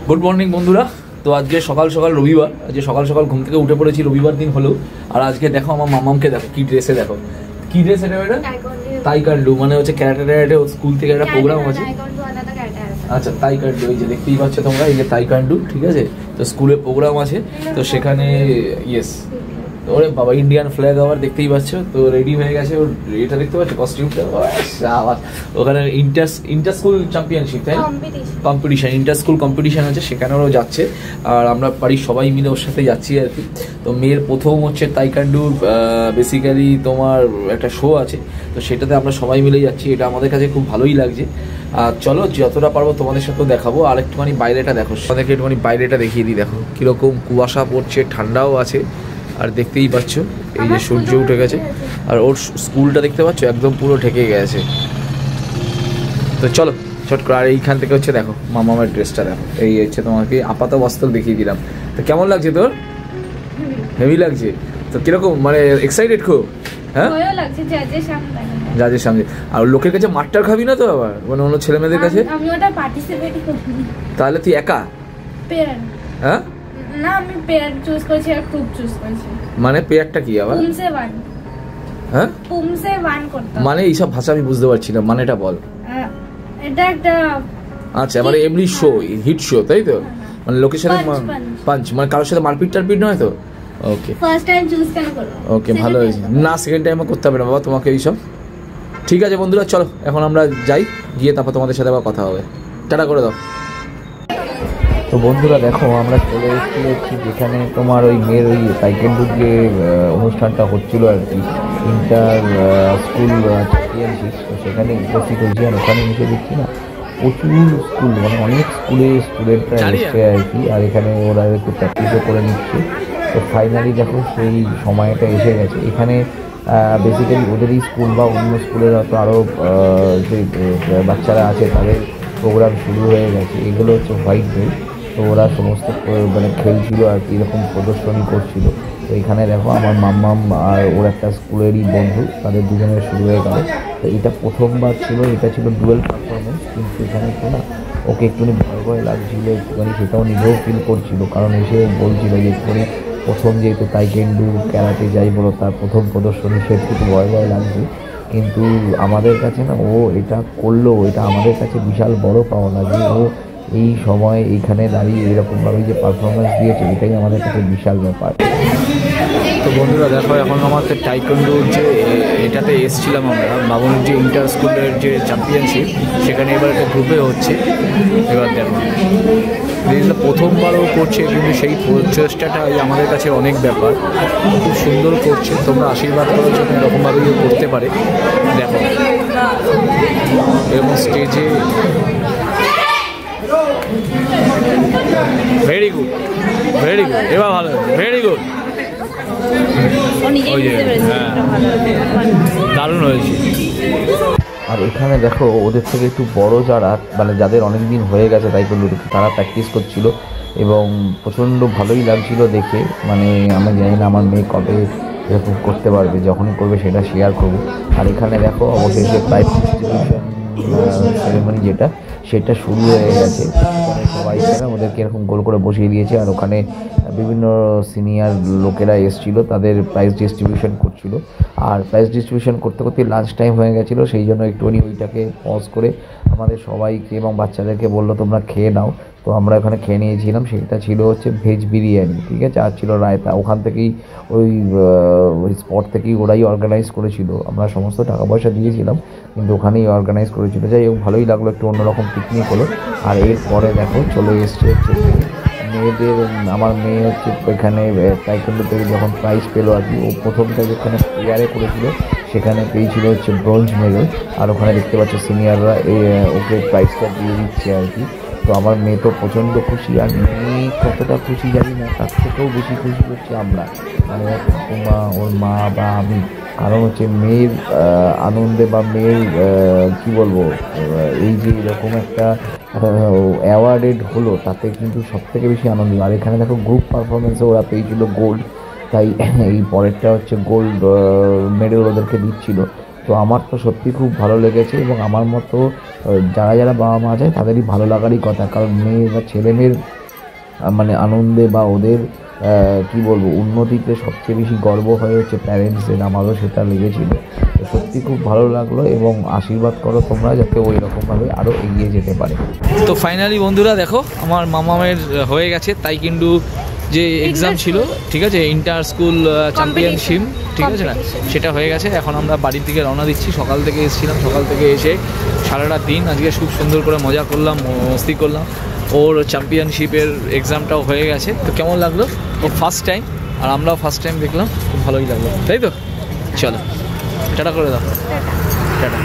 Good morning বন্ধুরা। তো আজকে সকাল সকাল রবিবার, আজকে সকাল সকাল ঘুম থেকে উঠে পড়েছি, রবিবার দিন হলেও। আর আজকে দেখো আমার মামামকে, দেখো কি ড্রেসে, দেখো কি ড্রেস এটা, এটা তাইকান্ডু মানে হচ্ছে ক্যারাটে ট্যারাটে, স্কুল থেকে একটা প্রোগ্রাম আছে। আচ্ছা তাইকান্ডু, এই যে দেখতেই পাচ্ছ তোমরা, এই যে তাইকান্ডু, ঠিক আছে। তো স্কুলে প্রোগ্রাম আছে, তো সেখানে ইয়েস, ওরে বাবা ইন্ডিয়ান ফ্ল্যাগ আবার দেখতেই পাচ্ছ। তো রেডি হয়ে গেছে, ওর এটা দেখতে পাচ্ছ কস্টিউমটা, ওখানে ইন্টার স্কুল চ্যাম্পিয়নশিপ, তাই কম্পিটিশন, ইন্টার স্কুল কম্পিটিশন আছে, সেখানে ওরা যাচ্ছে। আর আমরা বাড়ির সবাই মিলে ওর সাথে যাচ্ছি আর কি। তো মেয়ের প্রথম হচ্ছে তাইকান্ডুর বেসিক্যালি তোমার একটা শো আছে, তো সেটাতে আমরা সবাই মিলে যাচ্ছি। এটা আমাদের কাছে খুব ভালোই লাগছে। আর চলো যতটা পারবো তোমাদের সাথেও দেখাবো। আর একটুখানি বাইরেটা দেখো, তাদেরকে একটুখানি বাইরেটা দেখিয়ে দিই। দেখো কীরকম কুয়াশা পড়ছে, ঠান্ডাও আছে। আর দেখতেই পাচ্ছ এই যে সূর্য উঠে গেছে, আর ওর স্কুলটা দেখতে পাচ্ছ একদম পুরো ঢেকে গেছে। তো চলো ছোট করে, আর এইখান থেকে হচ্ছে দেখো মামার ড্রেসটা দেখো, এই হচ্ছে তোমাকে আপাত বাস্তব দেখিয়ে দিলাম। তো কেমন লাগছে তোর? হেভি লাগছে তো? কিরকম মানে এক্সাইটেড খুব? হ্যাঁ জাজের সামনে। আর লোকের কাছে মারটার খাবি না তো আবার, মানে অন্য ছেলে মেয়েদের কাছে? তাহলে তুই একা? হ্যাঁ না, আমি পেয়ার চুজ করেছি আর গ্রুপ চুজ করেছি। মানে পেয়ারটা কি আবার? পুমসে 1। হ্যাঁ পুমসে 1 করতে মানে এইসব ভাষা আমি বুঝতে পারছি না, মানেটা বল। এটা একটা আচ্ছা মানে এমনি শো, হিট শো, তাই তো? মানে লোকের সাথে পাঞ্চ, মানে কারোর সাথে মারপিট টারপিট নয় তো? ওকে, ফার্স্ট টাইম চুজ কেন করব? ওকে ভালো হয়েছে। না সেকেন্ড টাইমও করতে হবে না বাবা তোমাকে এইসব। ঠিক আছে বন্ধুরা, চলো এখন আমরা যাই, গিয়ে তারপর তোমাদের সাথে আবার কথা হবে। টাটা করে দাও। তো বন্ধুরা দেখো আমরা চলে এসেছি যেখানে তোমার ওই মেয়ের ওই তাইকান্ডুর যে অনুষ্ঠানটা হচ্ছিলো আর কি, ইন্টার স্কুল চ্যাম্পিয়নশিপ, তো সেখানে উপস্থিত হয়েছি। আর ওখানে এসে দেখছি না প্রচুর স্কুল, মানে অনেক স্কুলের স্টুডেন্টরা এসছে আর কি। আর এখানে ওরা একটু প্র্যাকটিসও করে নিচ্ছে। তো ফাইনালি দেখো সেই সময়টা এসে গেছে। এখানে বেসিক্যালি ওদেরই স্কুল বা অন্য স্কুলের হয়তো আরও যে বাচ্চারা আছে তাদের প্রোগ্রাম শুরু হয়ে গেছে। এগুলো হচ্ছে হোয়াইট বেল্ট। তো ওরা সমস্ত মানে খেলছিল আর কি, এরকম প্রদর্শনী করছিল। তো এখানে দেখো আমার মাম্মাম আর ওর একটা স্কুলেরই বন্ধু, তাদের দুজনের শুরু হয়ে গেল। তো এটা প্রথমবার ছিল, এটা ছিল ডুয়েল পারফরমেন্স। কিন্তু এখানে একটু না ওকে একটুখানি ভয় ভয় লাগছিল একটুখানি, সেটাও নিজেও ফিল করছিল। কারণ এসে বলছিল যে একটুখানি প্রথম যেহেতু তাইকান্ডু ক্যারাটে যাই বলো তার প্রথম প্রদর্শনী, সে একটু ভয় ভয় লাগছে। কিন্তু আমাদের কাছে না ও এটা করলো, এটা আমাদের কাছে বিশাল বড় পাওনা যে ও এই সময় এইখানে দাঁড়িয়ে এরকমভাবে যে পারফরমেন্স দিয়েছে, এটাই আমাদের কাছে বিশাল ব্যাপার। তো বন্ধুরা দেখো এখন আমাদের তাইকান্ডুর যে এটাতে এসেছিলাম আমরা, বাবুনির যে ইন্টার স্কুলের যে চ্যাম্পিয়নশিপ, সেখানে এবার একটা গ্রুপে হচ্ছে। এবার দেখো প্রথমবারও করছে, কিন্তু সেই প্রচেষ্টাটাই আমাদের কাছে অনেক ব্যাপার। খুব সুন্দর করছে, তোমরা আশীর্বাদ করার জন্য এরকমভাবেই করতে পারে। দেখো এরকম স্টেজে ভেরি গুড, ভেরি গুড, এবার ভালো, ভেরি গুড, দারুণ হয়েছে। আর এখানে দেখো ওদের থেকে একটু বড় যারা, মানে যাদের অনেক দিন হয়ে গেছে তাইকান্ডুতে, তারা প্র্যাকটিস করছিল এবং প্রচণ্ড ভালোই লাগছিল দেখে। মানে আমি জানি না আমার মেয়ে কবে এরকম করতে পারবে, যখনই করবে সেটা শেয়ার করবো। আর এখানে দেখো অবশেষে প্রাইজ ডিস্ট্রিবিউশন সেরেমনি যেটা, সেটা শুরু হয়ে গেছে। সবাই ওদেরকে এরকম গোল করে বসিয়ে দিয়েছে। আর ওখানে বিভিন্ন সিনিয়র লোকেরা এসেছিল, তাদের প্রাইজ ডিস্ট্রিবিউশন করছিল। আর প্রাইজ ডিস্ট্রিবিউশন করতে করতে লাঞ্চ টাইম হয়ে গেছিলো, সেই জন্য একটুখানি ওইটাকে পজ করে আমাদের সবাইকে এবং বাচ্চাদেরকে বললো তোমরা খেয়ে নাও। তো আমরা ওখানে খেয়ে নিয়েছিলাম। সেটা ছিল হচ্ছে ভেজ বিরিয়ানি, ঠিক আছে। আর ছিল রায়তা। ওখান থেকেই ওই স্পট থেকেই ওরাই অর্গানাইজ করেছিল, আমরা সমস্ত টাকা পয়সা দিয়েছিলাম, কিন্তু ওখানেই অর্গানাইজ করেছিল। যাই হোক ভালোই লাগলো, একটু অন্যরকম পিকনিক হলো। আর এরপরে দেখো চলে এসছে হচ্ছে মেয়েদের, আমার মেয়ে হচ্ছে এখানে তাইকান্ডু থেকে যখন প্রাইজ পেলো আর কি, ও প্রথমটা যেখানে পেয়ারে করেছিল সেখানে পেয়েছিল হচ্ছে ব্রোঞ্জ মেডেল। আর ওখানে দেখতে পাচ্ছ সিনিয়ররা ওকে প্রাইজটা দিয়ে দিচ্ছে আর কি। তো আমার মেয়ে তো প্রচণ্ড খুশি। আর মেয়ে কতটা খুশি জানি না, তার থেকেও বেশি খুশি হচ্ছে আমরা, মানে ওর ঠাকুমা, ওর মা বা আমি। কারণ হচ্ছে মেয়ের আনন্দে বা মেয়ের কী বলবো, এই যে এরকম একটা অ্যাওয়ার্ডেড হলো, তাতে কিন্তু সবথেকে বেশি আনন্দ। আর এখানে দেখো গ্রুপ পারফরমেন্সে ওরা পেয়েছিল গোল্ড, তাই এই পরেরটা হচ্ছে গোল্ড মেডেল ওদেরকে দিচ্ছিল। তো আমার তো সত্যি খুব ভালো লেগেছে। এবং আমার মতো যারা যারা বাবা মা যায় তাদেরই ভালো লাগারই কথা, কারণ মেয়ে বা ছেলে মেয়ের মানে আনন্দে বা ওদের কি বলবো উন্নতিতে সবচেয়ে বেশি গর্ব হয়ে হচ্ছে প্যারেন্টসদের। আমারও সেটা লেগেছিল। তো সত্যি খুব ভালো লাগলো এবং আশীর্বাদ করো তোমরা যাতে ওই রকমভাবে আরও এগিয়ে যেতে পারে। তো ফাইনালি বন্ধুরা দেখো আমার মামামের হয়ে গেছে তাইকোন্ডো যে এক্সাম ছিল, ঠিক আছে, ইন্টার স্কুল চ্যাম্পিয়নশিপ, ঠিক আছে না, সেটা হয়ে গেছে। এখন আমরা বাড়ির দিকে রওনা দিচ্ছি। সকাল থেকে এসেছিলাম, সকাল থেকে এসে সারাটা দিন আজকে খুব সুন্দর করে মজা করলাম, মস্তি করলাম। ওর চ্যাম্পিয়নশিপের এক্সামটাও হয়ে গেছে। তো কেমন লাগলো? ও ফার্স্ট টাইম আর আমরাও ফার্স্ট টাইম দেখলাম, খুব ভালোই লাগলো, তাই তো? চলো টাটা করে দাও, টাটা।